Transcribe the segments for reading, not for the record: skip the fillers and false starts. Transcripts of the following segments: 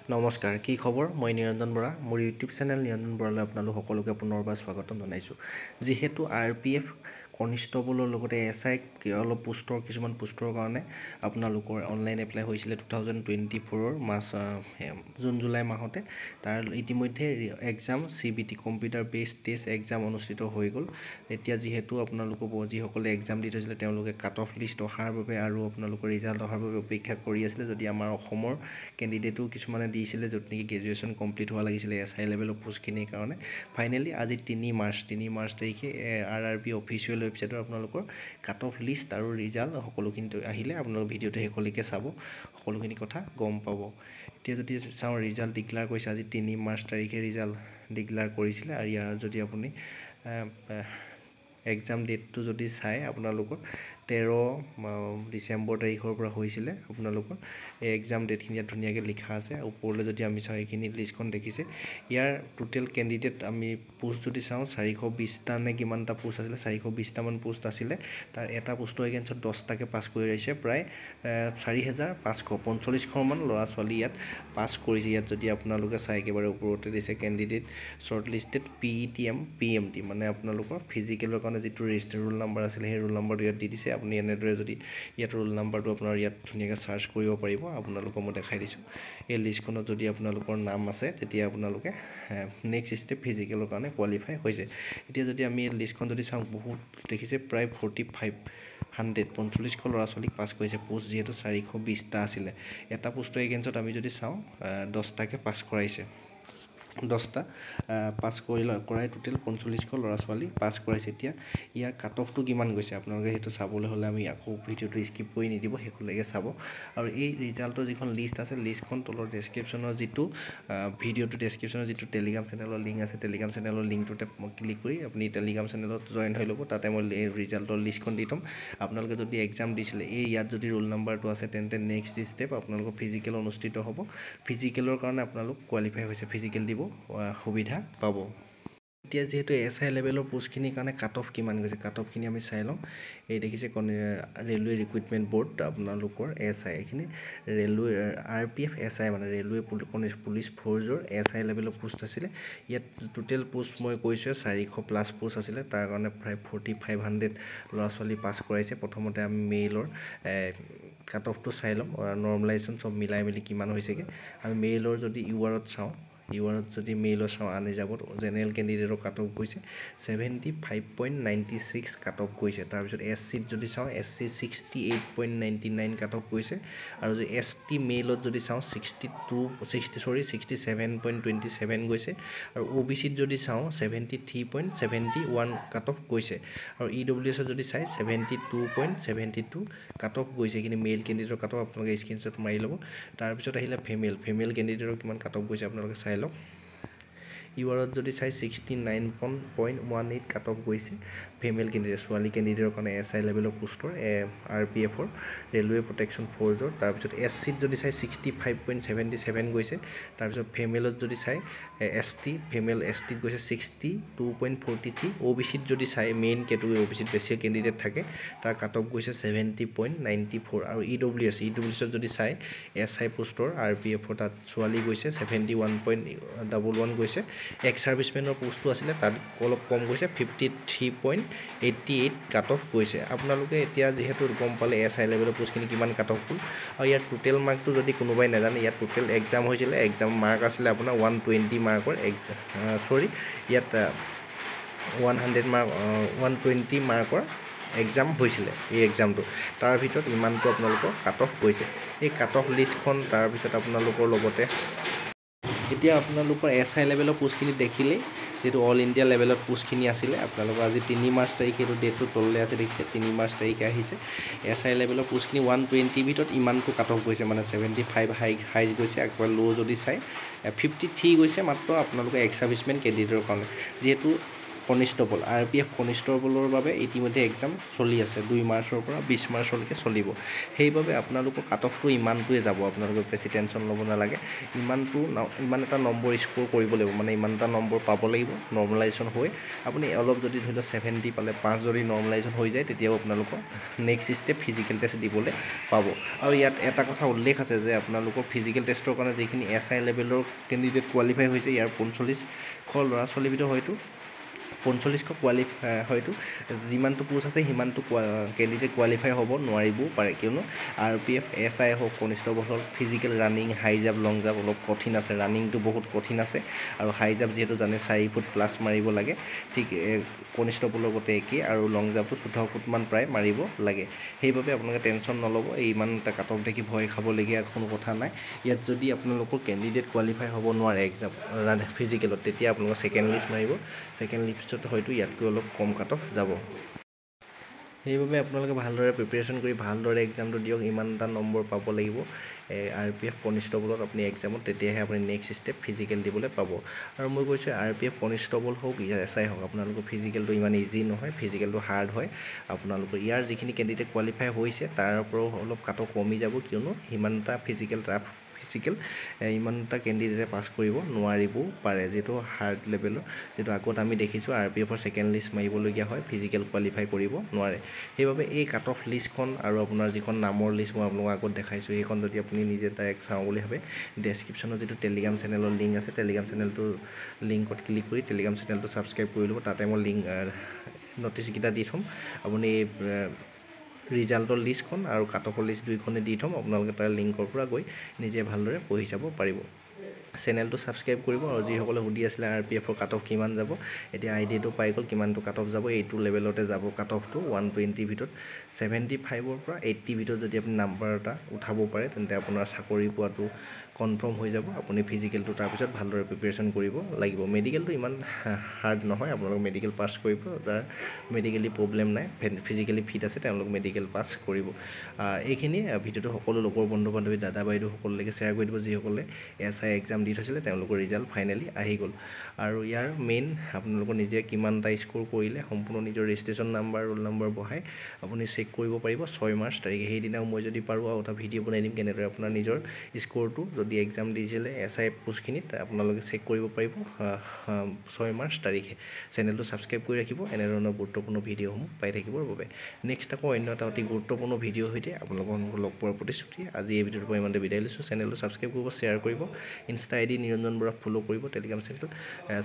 নমস্কাৰ, কি খবৰ? মই নিৰঞ্জন বৰা। মোৰ ইউটিউব চেনেল নিৰঞ্জন বৰালৈ আপোনালোক সকলোকে পুনৰবাৰ স্বাগতম জনাইছোঁ। যিহেতু RPF কনিষ্টবলৰ লগতে SI অলপ কিছুমান পোষ্টৰ কাৰণে আপোনালোকৰ অনলাইন এপ্লাই হৈছিলে 2024 জুন জুলাই মাহতে। তাৰ ইতিমধ্যে exam CBT computer based test exam অনুষ্ঠিত হৈ গ'ল। এতিয়া যিহেতু আপোনালোকক যিসকলে এক্সাম দি থৈছিলে তেওঁলোকে কাট অফ লিষ্ট অহাৰ বাবে আৰু আপোনালোকৰ ৰিজাল্ট অহাৰ বাবে অপেক্ষা কৰি আছিলে। যদি আমাৰ অসমৰ কেণ্ডিডেটো কিছুমানে দিছিলে য'ত নেকি গ্ৰেজুৱেশ্যন কমপ্লিট হোৱা লাগিছিলে SI লেভেলৰ পোষ্টখিনিৰ কাৰণে। ফাইনেলি আজি 3 মাৰ্চ তাৰিখে RRB অফিচিয়েল ৱেবছাইটৰ আপোনালোকৰ কাট অফ লিষ্ট আৰু ৰিজাল্ট সকলোখিনি আহিলে। আপোনালোক ভিডিঅ'টো শেষলৈকে চাব, সকলোখিনি কথা গম পাব। এতিয়া যদি চাওঁ ৰিজাল্ট ডিক্লেয়াৰ কৰিছে আজি 3 মাৰ্চ তাৰিখে ৰিজাল্ট ডিক্লেয়াৰ কৰিছিলে। আৰু ইয়াৰ যদি আপুনি এক্সাম ডেটটো যদি চাই আপোনালোকৰ 13 ডিচেম্বৰ তাৰিখৰ পৰা হৈছিলে। আপোনালোকৰ এই এক্সাম ডেটখিনি ইয়াত ধুনীয়াকৈ লিখা আছে। ওপৰলৈ যদি আমি চাওঁ এইখিনি লিষ্টখন দেখিছে। ইয়াৰ টোটেল কেণ্ডিডেট আমি পোষ্ট যদি চাওঁ 420টা নে কিমানটা পোষ্ট আছিলে, 420টামান পোষ্ট আছিলে। তাৰ এটা পোষ্টৰ এগেইনষ্টত 10টাকে পাছ কৰি আহিছে। প্ৰায় 4545মান ল'ৰা ছোৱালী ইয়াত পাছ কৰিছে। ইয়াত যদি আপোনালোকে চাই একেবাৰে ওপৰতে দিছে candidate short listed PETM PMT, মানে আপোনালোকৰ ফিজিকেলৰ কাৰণে যিটো ৰেজিষ্টাৰ ৰোল নাম্বাৰ আছিলে সেই ৰোল নাম্বাৰটো ইয়াত দি দিছে। আপুনি এনেদৰে যদি ইয়াত ৰোল নাম্বাৰটো আপোনাৰ ইয়াত ধুনীয়াকৈ চাৰ্চ কৰিব পাৰিব। আপোনালোকক মই দেখাই দিছোঁ। এই লিষ্টখনত যদি আপোনালোকৰ নাম আছে তেতিয়া আপোনালোকে নেক্সট ষ্টেপ ফিজিকেলৰ কাৰণে কোৱালিফাই হৈছে। এতিয়া যদি আমি এই লিষ্টখন যদি চাওঁ বহুত দেখিছে প্ৰায় 4500 ল'ৰা ছোৱালীক পাছ কৰিছে। পোষ্ট যিহেতু 420টা আছিলে, এটা পোষ্টৰ এগেইনষ্টত আমি যদি চাওঁ 10টাকে পাছ কৰাইছে। 10টা পাছ কৰাই টোটেল 4500 ল'ৰা ছোৱালী পাছ কৰাইছে। এতিয়া ইয়াৰ কাট অফটো কিমান গৈছে আপোনালোকে সেইটো চাবলৈ হ'লে আমি আকৌ ভিডিঅ'টো স্কিপ কৰি নিদিব, শেষলৈকে চাব। আৰু এই ৰিজাল্টৰ যিখন লিষ্ট আছে লিষ্টখন তলৰ ডেছক্ৰিপশ্যনৰ যিটো ভিডিঅ'টো ডেছক্ৰিপশ্যনৰ যিটো টেলিগ্ৰাম চেনেলৰ লিংক আছে, টেলিগ্ৰাম চেনেলৰ লিংকটোতে ক্লিক কৰি আপুনি টেলিগ্ৰাম চেনেলত জইন হৈ ল'ব। তাতে মই এই ৰিজাল্টৰ লিষ্টখন দি থ'ম। আপোনালোকে যদি এক্সাম দিছিলে ইয়াত যদি ৰোল নাম্বাৰটো আছে তেন্তে নেক্সট ষ্টেপ আপোনালোকৰ ফিজিকেল অনুষ্ঠিত হ'ব। ফিজিকেলৰ কাৰণে আপোনালোক কোৱালিফাই হৈছে, ফিজিকেল দিব সুবিধা পাব। এতিয়া যিহেতু SI লেভেলৰ পোষ্টখিনিৰ কাৰণে কাট অফ কিমান গৈছে, কাট অফখিনি আমি চাই ল'ম। এই দেখিছে ৰেলৱে ৰিক্ৰুইটমেণ্ট বৰ্ড আপোনালোকৰ SI, এইখিনি ৰেলৱে RPF SI মানে ৰেলৱে পুলিচ ফ'ৰ্চৰ SI লেভেলৰ পোষ্ট আছিলে। ইয়াত টোটেল পোষ্ট মই কৈছোঁ 400+ পোষ্ট আছিলে। তাৰ কাৰণে প্ৰায় 4500 ল'ৰা ছোৱালী পাছ কৰাইছে। প্ৰথমতে আমি মেইলৰ কাট অফটো চাই ল'ম, নৰ্মেলাইজেশ্যন চব মিলাই মেলি কিমান হৈছেগৈ। আমি মেইলৰ যদি URত চাওঁ, URত যদি মেইলৰ চাওঁ আনৰিজাৰ্ভত জেনেৰেল কেণ্ডিডেটৰ কাট অফ গৈছে 75.96 কাট অফ গৈছে। তাৰপিছত SCত যদি চাওঁ SC 68.99 কাট অফ গৈছে। আৰু যদি ST মেইলত যদি চাওঁ 67.27 গৈছে। আৰু OBCত যদি চাওঁ 73.71 কাট অফ গৈছে। আৰু EWSত যদি চাই 72.72 কাট অফ গৈছে। এইখিনি মেইল কেণ্ডিডেটৰ কাট অফ আপোনালোকে স্ক্ৰীনশ্বট মাৰি ল'ব। তাৰপিছত আহিলে ফিমেল কেণ্ডিডেটৰ কিমান কাট অফ গৈছে আপোনালোকে চাই লওক। URত যদি চাই 69.18 কাট অফ গৈছে ফিমেল কেণ্ডিডেট, ছোৱালী কেণ্ডিডেটৰ কাৰণে SI লেভেলৰ পোষ্টৰ RPFৰ ৰেলৱে প্ৰটেকশ্যন ফ'ৰ্চৰ। তাৰপিছত SCত যদি চাই 65.77 গৈছে। তাৰপিছত ফিমেলত যদি চাই ফিমেল STত গৈছে 62.43। OBCত যদি চাই মেইন কেটেগৰী OBCত বেছি কেণ্ডিডেট থাকে, তাৰ কাট অফ গৈছে 70.94। আৰু EWSত যদি চাই SI পোষ্টৰ RPFৰ তাত ছোৱালী গৈছে 71.11 গৈছে। এক্স ছাৰ্ভিচমেনৰ পোষ্টটো আছিলে তাত অলপ কম গৈছে 53.88 কাট অফ গৈছে। আপোনালোকে এতিয়া যিহেতু গম পালে SI লেভেলৰ পোষ্টখিনি কিমান কাট অফ হ'ল। আৰু ইয়াৰ টোটেল মাৰ্কটো যদি কোনোবাই নাজানে, ইয়াত টোটেল এক্সাম হৈছিলে, এক্সাম মাৰ্ক আছিলে আপোনাৰ 120 মাৰ্কৰ ইয়াত 120 মাৰ্কৰ এক্সাম হৈছিলে এই এক্সামটো। তাৰ ভিতৰত ইমানটো আপোনালোকৰ কাট অফ গৈছে। এই কাট অফ লিষ্টখন তাৰপিছত আপোনালোকৰ লগতে এতিয়া আপোনালোকৰ SI লেভেলৰ পোষ্টখিনি দেখিলেই, যিটো অল ইণ্ডিয়া লেভেলত পোষ্টখিনি আছিলে। আপোনালোকৰ আজি 3 মাৰ্চ তাৰিখে এইটো ডেটটো তললৈ আছে দেখিছে, 3 মাৰ্চ তাৰিখে আহিছে। SI লেভেলৰ পোষ্টখিনি 120 ভিতৰত ইমানটো কাট অফ গৈছে, মানে 75 হাই গৈছে। একবাৰ ল' যদি চাই 53 গৈছে মাত্ৰ আপোনালোকৰ এক্স ছাৰ্ভিচমেন কেণ্ডিডেটৰ কাৰণে। যিহেতু কনিষ্টবল RPF কনিষ্টবলৰ বাবে ইতিমধ্যে এক্সাম চলি আছে 2 মাৰ্চৰ পৰা 20 মাৰ্চলৈকে চলিব সেইবাবে আপোনালোকৰ কাট অফটো ইমানটোৱে যাব আপোনালোকে বেছি টেনশ্যন ল'ব নালাগে ইমান এটা নম্বৰ স্ক'ৰ কৰিব লাগিব মানে ইমান এটা নম্বৰ পাব লাগিব নৰ্মেলাইজেশ্যন হৈ আপুনি অলপ যদি ধৰি লওক 70 পালে 5 যদি নৰ্মেলাইজেশ্যন হৈ যায় তেতিয়াও আপোনালোকৰ নেক্সট ষ্টেপ ফিজিকেল টেষ্ট দিবলৈ পাব আৰু ইয়াত এটা কথা উল্লেখ আছে যে আপোনালোকৰ ফিজিকেল টেষ্টৰ কাৰণে যিখিনি SI লেভেলৰ কেণ্ডিডেট কোৱালিফাই হৈছে ইয়াৰ 45শ ল'ৰা ছোৱালীৰ ভিতৰত হয়তো 45শ কোৱালিফাই হয়তো যিমানটো পোষ্ট আছে সিমানটো কেণ্ডিডেট কোৱালিফাই হ'ব নোৱাৰিবও পাৰে কিয়নো RPF SI হওক কনিষ্টবল হওক ফিজিকেল ৰানিং হাই জাম্প লং জাম্প অলপ কঠিন আছে ৰানিংটো বহুত কঠিন আছে আৰু হাই জাম্প যিহেতু জানে 4 ফুট প্লাছ মাৰিব লাগে ঠিক কনিষ্টবলৰ গতে একেই আৰু লং জাম্পটো 14 ফুটমান প্ৰায় মাৰিব লাগে সেইবাবে আপোনালোকে টেনশ্যন নল'ব ইমান এটা কাট অফ দেখি ভয় খাবলগীয়া কোনো কথা নাই ইয়াত যদি আপোনালোকৰ কেণ্ডিডেট কোৱালিফাই হ'ব নোৱাৰে এক্সাম ফিজিকেলত তেতিয়া আপোনালোকৰ ছেকেণ্ড লিষ্ট মাৰিব ছেকেণ্ড লিষ্টত হয়তো ইয়াতকৈ অলপ কম কাট অফ যাব সেইবাবে আপোনালোকে ভালদৰে প্ৰিপেৰেশ্যন কৰি ভালদৰে এক্সামটো দিয়ক ইমান এটা নম্বৰ পাব লাগিব RPF কনিষ্টবলত আপুনি এক্সামত তেতিয়াহে আপুনি নেক্সট ষ্টেপ ফিজিকেল দিবলৈ পাব আৰু মই কৈছোঁ RPF কনিষ্টবল হওক SI হওক আপোনালোকৰ ফিজিকেলটো ইমান ইজি নহয় ফিজিকেলটো হাৰ্ড হয় আপোনালোকৰ ইয়াৰ যিখিনি কেণ্ডিডেট কোৱালিফাই হৈছে তাৰ পৰাও অলপ কাট অফ কমি যাব কিয়নো সিমান এটা ফিজিকেল ইমান এটা কেণ্ডিডেটে পাছ কৰিব নোৱাৰিবও পাৰে যিটো হাৰ্ড লেভেলৰ যিটো আগত আমি দেখিছোঁ RPFৰ ছেকেণ্ড লিষ্ট মাৰিবলগীয়া হয় ফিজিকেল কোৱালিফাই কৰিব নোৱাৰে সেইবাবে এই কাট অফ লিষ্টখন আৰু আপোনাৰ যিখন নামৰ লিষ্ট মই আপোনালোকক আগত দেখাইছোঁ সেইখন যদি আপুনি নিজে ডাইৰেক্ট চাওঁ বুলি ভাবে ডেছক্ৰিপশ্যনত যিটো টেলিগ্ৰাম চেনেলৰ লিংক আছে টেলিগ্ৰাম চেনেলটো লিংকত ক্লিক কৰি টেলিগ্ৰাম চেনেলটো ছাবস্ক্ৰাইব কৰি ল'ব তাতে মই লিংক ন'টিছকেইটা দি থ'ম আপুনি ৰিজাল্টৰ লিষ্টখন আৰু কাট অফৰ লিষ্ট দুইখনে দি থ'ম আপোনালোকে তাৰ লিংকৰ পৰা গৈ নিজে ভালদৰে পঢ়ি চাব পাৰিব চেনেলটো ছাবস্ক্ৰাইব কৰিব আৰু যিসকলে সুধি আছিলে RPFৰ কাট অফ কিমান যাব এতিয়া আইডিয়াটো পাই গ'ল কিমানটো কাট অফ যাব এইটো লেভেলতে যাব কাট অফটো 120 ভিতৰত 75ৰ পৰা 80 ভিতৰত যদি আপুনি নাম্বাৰ এটা উঠাব পাৰে তেন্তে আপোনাৰ চাকৰি পোৱাটো কনফাৰ্ম হৈ যাব আপুনি ফিজিকেলটো তাৰপিছত ভালদৰে প্ৰিপেৰেশ্যন কৰিব লাগিব মেডিকেলটো ইমান হাৰ্ড নহয় আপোনালোক মেডিকেল পাছ কৰিব তাৰ মেডিকেলি প্ৰব্লেম নাই ফিজিকেলি ফিট আছে তেওঁলোক মেডিকেল পাছ কৰিব এইখিনি ভিডিঅ'টো সকলো লোকৰ বন্ধু বান্ধৱী দাদা বাইদেউ সকলোলৈকে শ্বেয়াৰ কৰি দিব যিসকলে SI এক্সাম দি থৈছিলে তেওঁলোকৰ ৰিজাল্ট ফাইনেলি আহি গ'ল আৰু ইয়াৰ মেইন আপোনালোকৰ নিজে কিমান এটা স্ক'ৰ কৰিলে সম্পূৰ্ণ নিজৰ ৰেজিষ্ট্ৰেশ্যন নাম্বাৰ ৰোল নাম্বাৰ বহাই আপুনি চেক কৰিব পাৰিব 6 মাৰ্চ তাৰিখে সেইদিনাও মই যদি পাৰোঁ আৰু এটা ভিডিঅ' বনাই দিম কেনেদৰে আপোনাৰ নিজৰ স্ক'ৰটো যদি এক্সাম দিছিলে SI পোষ্টখিনিত আপোনালোকে চেক কৰিব পাৰিব 6 মাৰ্চ তাৰিখে চেনেলটো ছাবস্ক্ৰাইব কৰি ৰাখিব এনেধৰণৰ গুৰুত্বপূৰ্ণ ভিডিঅ'সমূহ পাই থাকিবৰ বাবে নেক্সট আকৌ অন্য এটা অতি গুৰুত্বপূৰ্ণ ভিডিঅ' সৈতে আপোনালোকক লগ পোৱাৰ প্ৰতিশ্ৰুতি আজি এই ভিডিঅ'টোৰ পৰা ইমানতে বিদায় লৈছোঁ চেনেলটো ছাবস্ক্ৰাইব কৰিব শ্বেয়াৰ কৰিব Insta ID Niranjan Bora follow' কৰিব টেলিগ্ৰাম চেনেল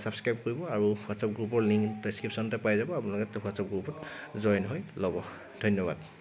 ছাবস্ক্ৰাইব কৰিব আৰু হোৱাটছআপ গ্ৰুপৰ লিংক ডেছক্ৰিপশ্যনতে পাই যাব আপোনালোকে হোৱাটছআপ গ্ৰুপত জইন হৈ ল'ব ধন্যবাদ